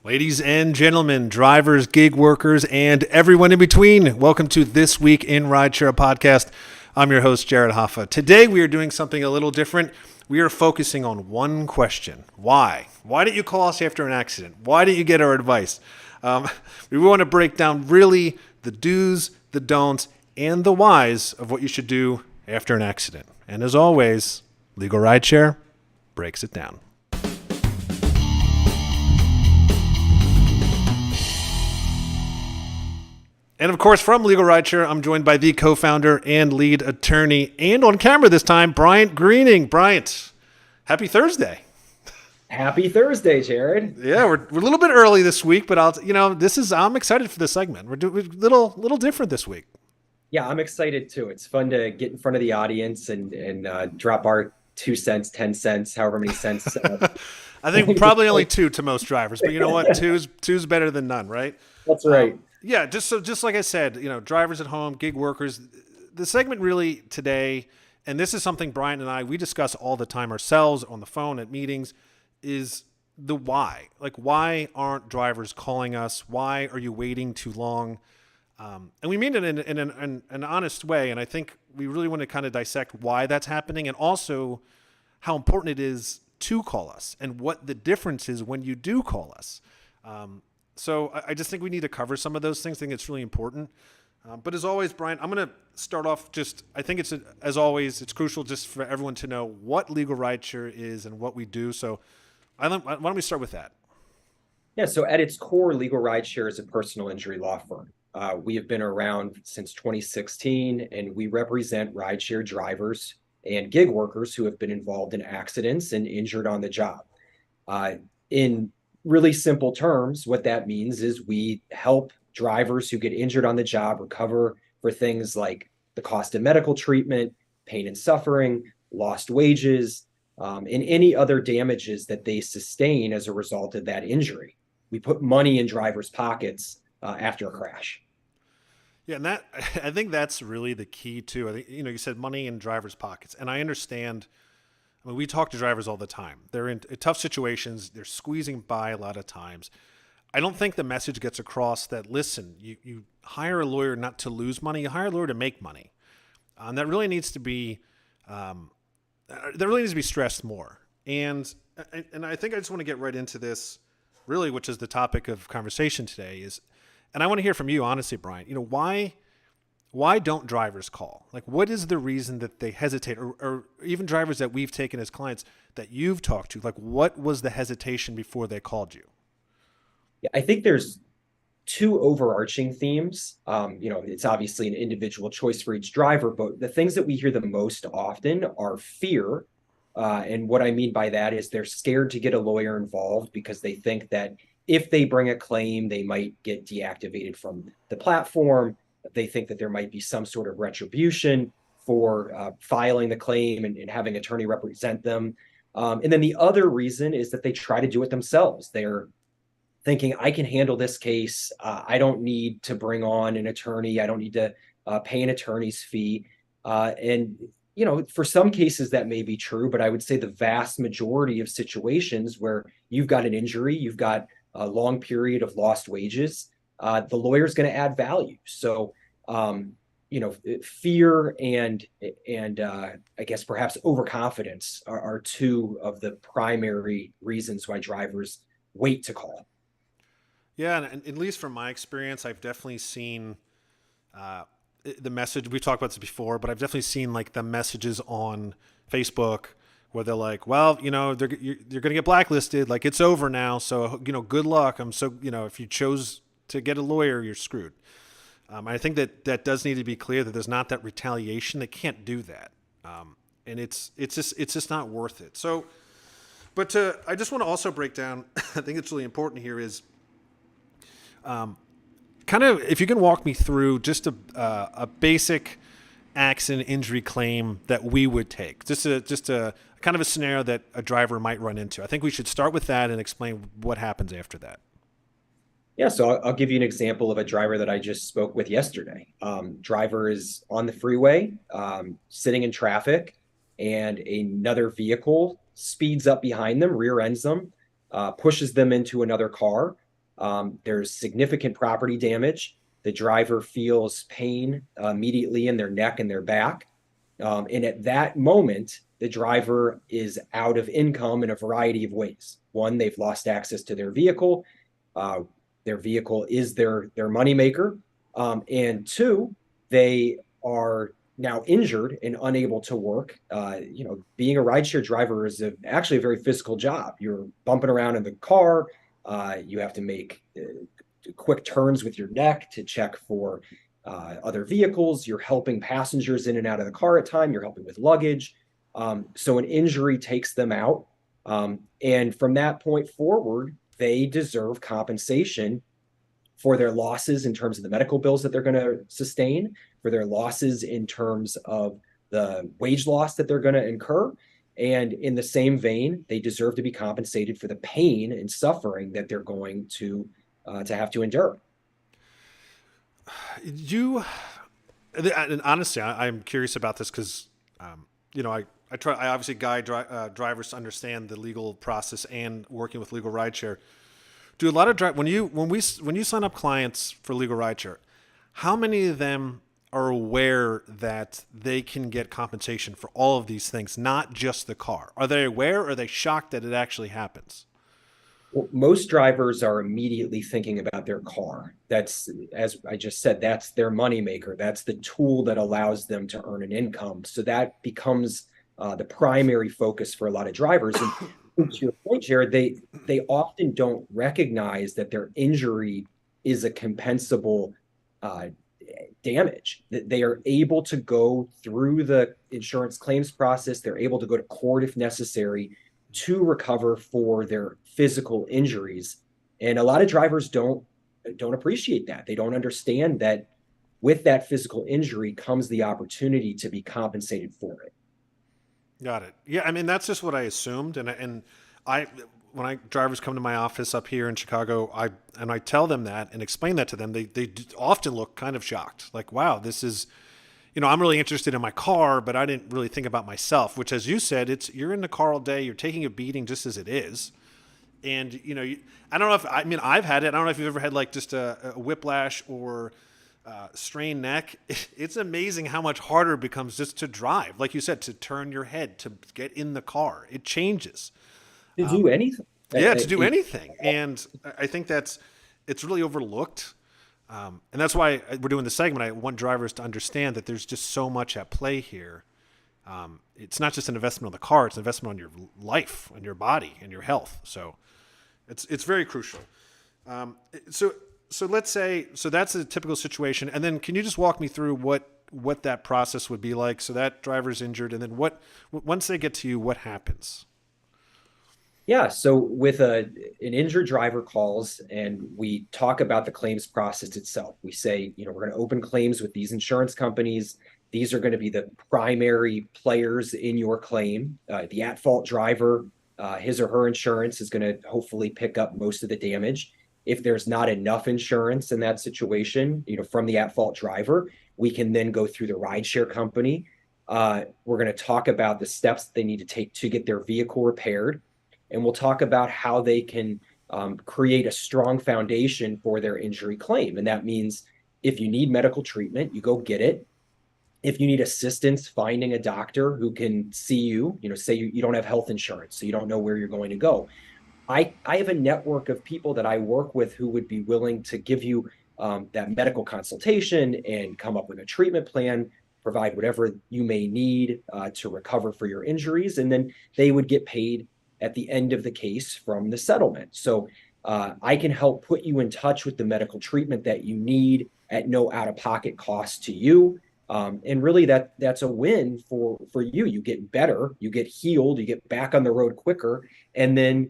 Ladies and gentlemen, drivers, gig workers, and everyone in between, welcome to This Week in Rideshare podcast. I'm your host, Jared Hoffa. Today, we are doing something a little different. We are focusing on one question. Why? Why didn't you call us after an accident? Why didn't you get our advice? We want to break down really the do's, the don'ts, and the whys of what you should do after an accident. And as always, Legal Rideshare breaks it down. And of course, from Legal Rideshare, I'm joined by the co-founder and lead attorney, and on camera this time, Bryant Greening. Bryant, happy Thursday. Happy Thursday, Jared. Yeah, we're a little bit early this week, but I'm excited for this segment. We're doing a little different this week. Yeah, I'm excited too. It's fun to get in front of the audience and drop our 2 cents, 10 cents, however many cents. I think probably only two to most drivers, but you know what? Two's better than none, right? That's right. Yeah, just like I said, drivers at home, gig workers, the segment really today, and this is something Brian and we discuss all the time ourselves on the phone at meetings, is the why. Like, why aren't drivers calling us? Why are you waiting too long? And we mean it in an honest way, and I think we really want to kind of dissect why that's happening, and also how important it is to call us, and what the difference is when you do call us. So I just think we need to cover some of those things. I think it's really important. But as always, Brian, I'm going to start off I think as always, it's crucial just for everyone to know what Legal Rideshare is and what we do. So why don't we start with that? Yeah, so at its core, Legal Rideshare is a personal injury law firm. We have been around since 2016, and we represent rideshare drivers and gig workers who have been involved in accidents and injured on the job. In really simple terms, what that means is we help drivers who get injured on the job recover for things like the cost of medical treatment, pain and suffering, lost wages, and any other damages that they sustain as a result of that injury. We put money in drivers' pockets after a crash. Yeah, and I think that's really the key too. I think you said money in drivers' pockets, and I understand. I mean, we talk to drivers all the time. They're in tough situations. They're squeezing by a lot of times. I don't think the message gets across that, listen, you hire a lawyer not to lose money. You hire a lawyer to make money. And that really needs to be stressed more. And I think I just want to get right into this, really, which is the topic of conversation today. And I want to hear from you, honestly, Brian. Why don't drivers call? Like, what is the reason that they hesitate, or even drivers that we've taken as clients that you've talked to? Like, what was the hesitation before they called you? Yeah, I think there's two overarching themes. It's obviously an individual choice for each driver, but the things that we hear the most often are fear. And what I mean by that is they're scared to get a lawyer involved because they think that if they bring a claim, they might get deactivated from the platform. They think that there might be some sort of retribution for filing the claim and having an attorney represent them. And then the other reason is that they try to do it themselves. They're thinking, I can handle this case. I don't need to bring on an attorney. I don't need to pay an attorney's fee. For some cases that may be true, but I would say the vast majority of situations where you've got an injury, you've got a long period of lost wages, the lawyer's going to add value. So, fear and I guess perhaps overconfidence are two of the primary reasons why drivers wait to call. Yeah, and at least from my experience, I've definitely seen the message. We've talked about this before, but I've definitely seen like the messages on Facebook where they're like, well, you're going to get blacklisted. Like, it's over now. So, good luck. If you chose to get a lawyer, you're screwed. I think that does need to be clear that there's not that retaliation. They can't do that. And it's just not worth it. So, I just want to also break down, I think it's really important here is, kind of, if you can walk me through just a basic accident injury claim that we would take, just a kind of a scenario that a driver might run into. I think we should start with that and explain what happens after that. Yeah, so I'll give you an example of a driver that I just spoke with yesterday. Driver is on the freeway, sitting in traffic, and another vehicle speeds up behind them, rear ends them, pushes them into another car. There's significant property damage. The driver feels pain immediately in their neck and their back. And at that moment, the driver is out of income in a variety of ways. One, they've lost access to their vehicle. Their vehicle is their moneymaker. And two, they are now injured and unable to work. Being a rideshare driver is actually a very physical job. You're bumping around in the car. You have to make quick turns with your neck to check for other vehicles. You're helping passengers in and out of the car at time. You're helping with luggage. So an injury takes them out. And from that point forward, they deserve compensation for their losses in terms of the medical bills that they're going to sustain, for their losses in terms of the wage loss that they're going to incur. And in the same vein, they deserve to be compensated for the pain and suffering that they're going to have to endure. You, and honestly, I'm curious about this because, I obviously guide drivers to understand the legal process and working with LegalRideshare. Do a lot of when you sign up clients for LegalRideshare, how many of them are aware that they can get compensation for all of these things, not just the car? Are they aware, or are they shocked that it actually happens? Well, most drivers are immediately thinking about their car. That's, as I just said, that's their moneymaker. That's the tool that allows them to earn an income. So that becomes the primary focus for a lot of drivers. And to your point, Jared, they often don't recognize that their injury is a compensable damage. That they are able to go through the insurance claims process. They're able to go to court if necessary to recover for their physical injuries. And a lot of drivers don't appreciate that. They don't understand that with that physical injury comes the opportunity to be compensated for it. Got it. Yeah, I mean that's just what I assumed, and I when I drivers come to my office up here in Chicago, I tell them that and explain that to them. They often look kind of shocked, like, wow, this is, I'm really interested in my car, but I didn't really think about myself. Which, as you said, you're in the car all day, you're taking a beating just as it is, and I don't know if I've had it. I don't know if you've ever had like just a whiplash or strained neck. It's amazing how much harder it becomes just to drive. Like you said, to turn your head, to get in the car. It changes. To do anything. Yeah, to do anything. And I think it's really overlooked. And that's why we're doing the segment. I want drivers to understand that there's just so much at play here. It's not just an investment on the car, it's an investment on your life, on your body, and your health. So it's very crucial. So let's say, that's a typical situation. And then can you just walk me through what that process would be like? So that driver's injured, and then once they get to you, what happens? Yeah, so with an injured driver calls and we talk about the claims process itself. We say, we're going to open claims with these insurance companies. These are going to be the primary players in your claim. The at-fault driver, his or her insurance is going to hopefully pick up most of the damage. If there's not enough insurance in that situation, from the at-fault driver, we can then go through the rideshare company. We're going to talk about the steps they need to take to get their vehicle repaired. And we'll talk about how they can create a strong foundation for their injury claim. And that means if you need medical treatment, you go get it. If you need assistance finding a doctor who can see you, say you don't have health insurance, so you don't know where you're going to go. I have a network of people that I work with who would be willing to give you that medical consultation and come up with a treatment plan, provide whatever you may need to recover for your injuries. And then they would get paid at the end of the case from the settlement. So I can help put you in touch with the medical treatment that you need at no out-of-pocket cost to you. And really that's a win for you. You get better, you get healed, you get back on the road quicker. And then,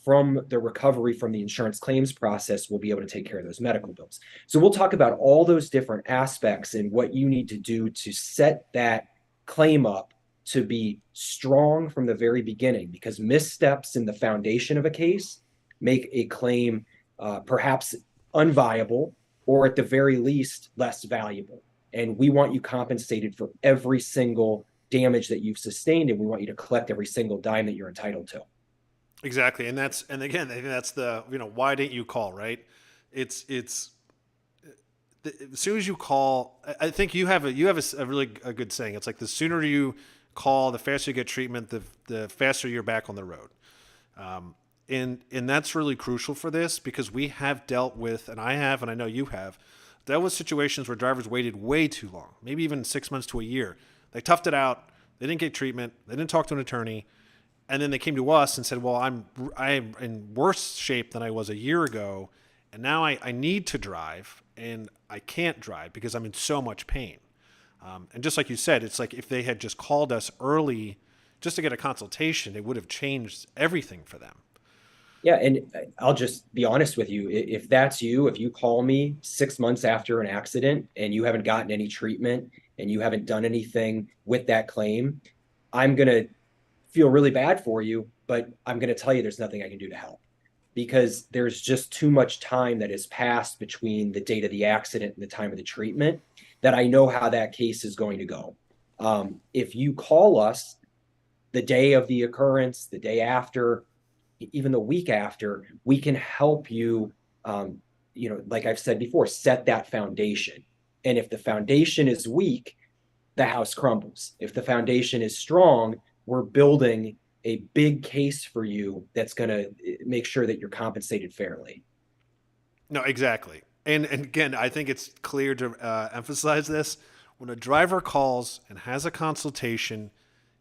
from the recovery from the insurance claims process, we'll be able to take care of those medical bills. So we'll talk about all those different aspects and what you need to do to set that claim up to be strong from the very beginning, because missteps in the foundation of a case make a claim perhaps unviable, or at the very least less valuable. And we want you compensated for every single damage that you've sustained, and we want you to collect every single dime that you're entitled to. Exactly. And again, I think that's the, why didn't you call, right? It's as soon as you call, I think you have a really a good saying. It's like the sooner you call, the faster you get treatment, the faster you're back on the road. And that's really crucial for this because we have dealt with, and I have, and I know you have, dealt with situations where drivers waited way too long, maybe even 6 months to a year. They toughed it out. They didn't get treatment. They didn't talk to an attorney, and then they came to us and said, "Well, I'm in worse shape than I was a year ago, and now I need to drive, and I can't drive because I'm in so much pain." And just like you said, it's like if they had just called us early just to get a consultation, it would have changed everything for them. Yeah, and I'll just be honest with you. If that's you, if you call me 6 months after an accident and you haven't gotten any treatment and you haven't done anything with that claim, I'm gonna feel really bad for you, but I'm gonna tell you there's nothing I can do to help because there's just too much time that has passed between the date of the accident and the time of the treatment that I know how that case is going to go. If you call us the day of the occurrence, the day after, even the week after, we can help you, like I've said before, set that foundation. And if the foundation is weak, the house crumbles. If the foundation is strong, we're building a big case for you that's going to make sure that you're compensated fairly. No, exactly. And again, I think it's clear to emphasize this. When a driver calls and has a consultation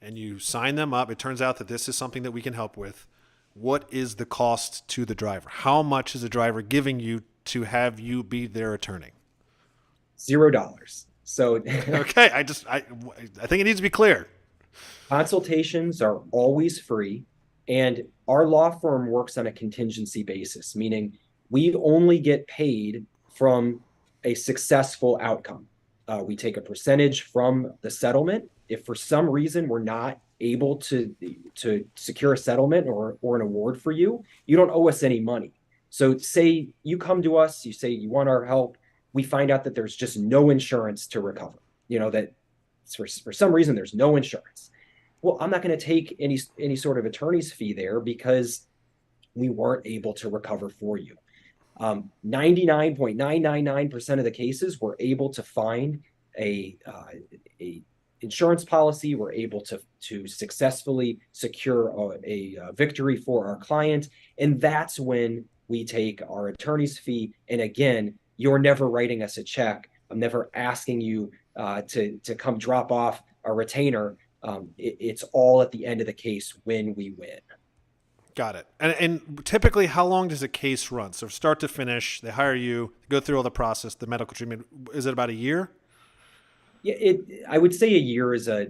and you sign them up, it turns out that this is something that we can help with. What is the cost to the driver? How much is the driver giving you to have you be their attorney? $0. So Okay, I think it needs to be clear. consultations are always free, and our law firm works on a contingency basis, meaning we only get paid from a successful outcome. We take a percentage from the settlement. If for some reason we're not able to secure a settlement or an award for you, you don't owe us any money. So say you come to us, you say you want our help, we find out that there's just no insurance to recover. That for some reason there's no insurance. Well, I'm not going to take any sort of attorney's fee there because we weren't able to recover for you. 99.999% of the cases, we're able to find a insurance policy. We're able to successfully secure a victory for our client, and that's when we take our attorney's fee. And again, you're never writing us a check. I'm never asking you to come drop off a retainer. It's all at the end of the case when we win. Got it. And typically, how long does a case run? So, start to finish, they hire you, go through all the process, the medical treatment. Is it about a year? Yeah, I would say a year is a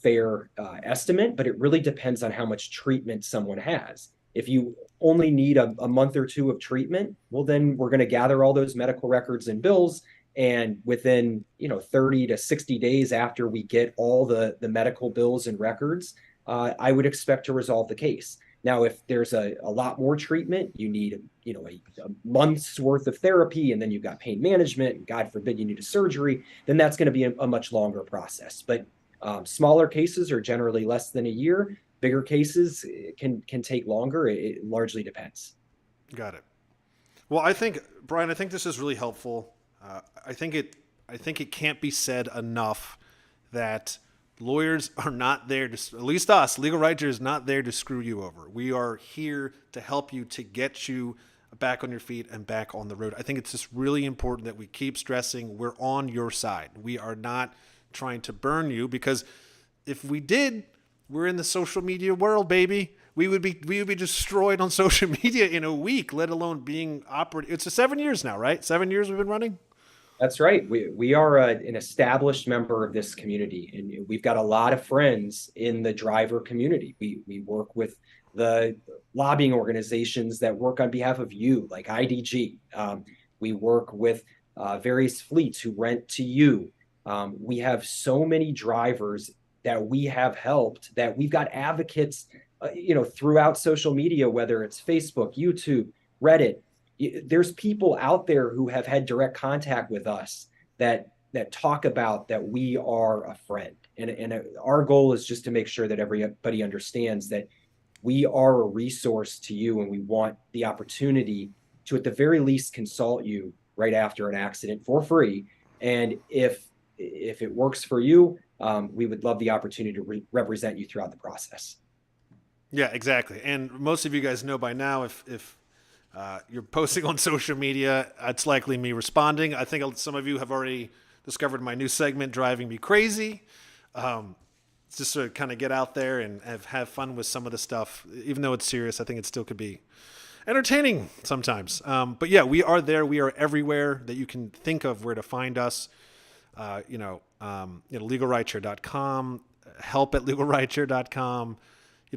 fair estimate, but it really depends on how much treatment someone has. If you only need a month or two of treatment, well, then we're going to gather all those medical records and bills, and within 30 to 60 days after we get all the medical bills and records, I would expect to resolve the case. Now, if there's a lot more treatment, you need a month's worth of therapy, and then you've got pain management, and God forbid you need a surgery, then that's going to be a much longer process. But smaller cases are generally less than a year. Bigger cases can take longer. It largely depends. Got it. Well, Brian, I think this is really helpful. I think it can't be said enough that lawyers are not there to, at least us, LegalRideshare is not there to screw you over. We are here to help you to get you back on your feet and back on the road. I think it's just really important that we keep stressing we're on your side. We are not trying to burn you because if we did, we're in the social media world, baby. We would be destroyed on social media in a week, let alone being operated. It's 7 years now, right? 7 years we've been running. That's right. We are an established member of this community, and we've got a lot of friends in the driver community. We work with the lobbying organizations that work on behalf of you, like IDG. We work with various fleets who rent to you. We have so many drivers that we have helped that we've got advocates, throughout social media, whether it's Facebook, YouTube, Reddit. There's people out there who have had direct contact with us that talk about that we are a friend, and our goal is just to make sure that everybody understands that we are a resource to you, and we want the opportunity to, at the very least, consult you right after an accident for free. And if it works for you, we would love the opportunity to represent you throughout the process. Yeah, exactly. And most of you guys know by now, if you're posting on social media, it's likely me responding. I think some of you have already discovered my new segment, Driving Me Crazy. Just to kind of get out there and have fun with some of the stuff. Even though it's serious, I think it still could be entertaining sometimes. But yeah, we are there. We are everywhere that you can think of where to find us. LegalRideshare.com, help at LegalRideshare.com.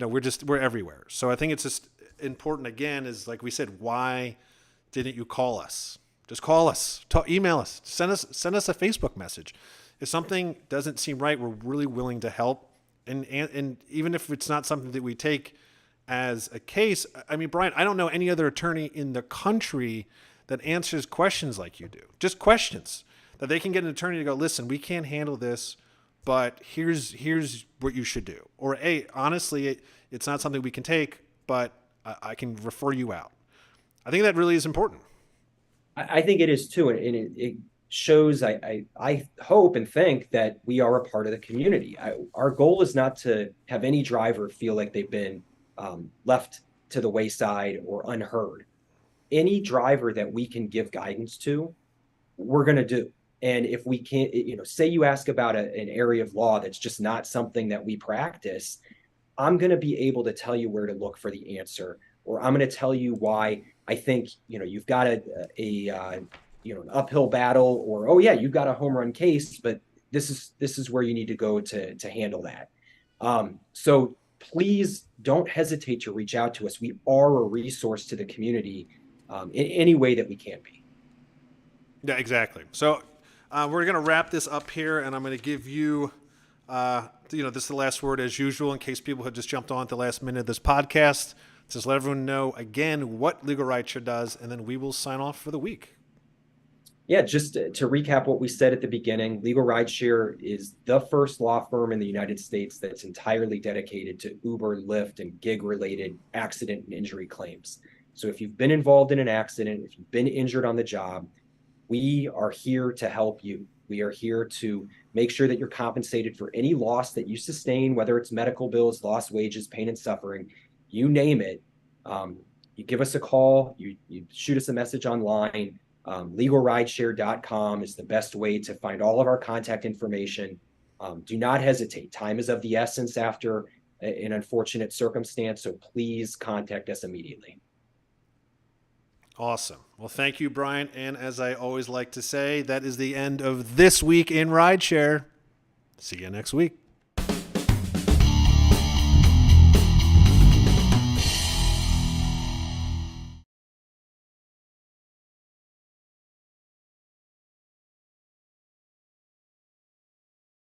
We're everywhere. So I think it's just important, again, is like we said, why didn't you call us? Just call us, email us, send us a Facebook message. If something doesn't seem right, we're really willing to help. And even if it's not something that we take as a case, I mean, Brian, I don't know any other attorney in the country that answers questions like you do. Just questions that they can get an attorney to go, listen, we can't handle this, but here's what you should do. Or, hey, honestly, it's not something we can take, but I can refer you out. I think that really is important. I think it is too, and it shows. I hope and think that we are a part of the community. Our goal is not to have any driver feel like they've been left to the wayside or unheard. Any driver that we can give guidance to, we're going to do. And if we can't, say you ask about an area of law that's just not something that we practice, I'm going to be able to tell you where to look for the answer, or I'm going to tell you why I think, you've got an uphill battle, or, oh yeah, you've got a home run case, but this is where you need to go to handle that. So please don't hesitate to reach out to us. We are a resource to the community in any way that we can be. Yeah, exactly. So we're going to wrap this up here, and I'm going to give you, this is the last word as usual, in case people have just jumped on at the last minute of this podcast. Just let everyone know again what Legal Rideshare does, and then we will sign off for the week. Yeah, just to recap what we said at the beginning, Legal Rideshare is the first law firm in the United States that's entirely dedicated to Uber, Lyft, and gig-related accident and injury claims. So if you've been involved in an accident, if you've been injured on the job, we are here to help you. We are here to make sure that you're compensated for any loss that you sustain, whether it's medical bills, lost wages, pain and suffering, you name it. You give us a call, you shoot us a message online. LegalRideshare.com is the best way to find all of our contact information. Do not hesitate. Time is of the essence after an unfortunate circumstance, so please contact us immediately. Awesome. Well, thank you, Brian. And as I always like to say, that is the end of this week in Rideshare. See you next week.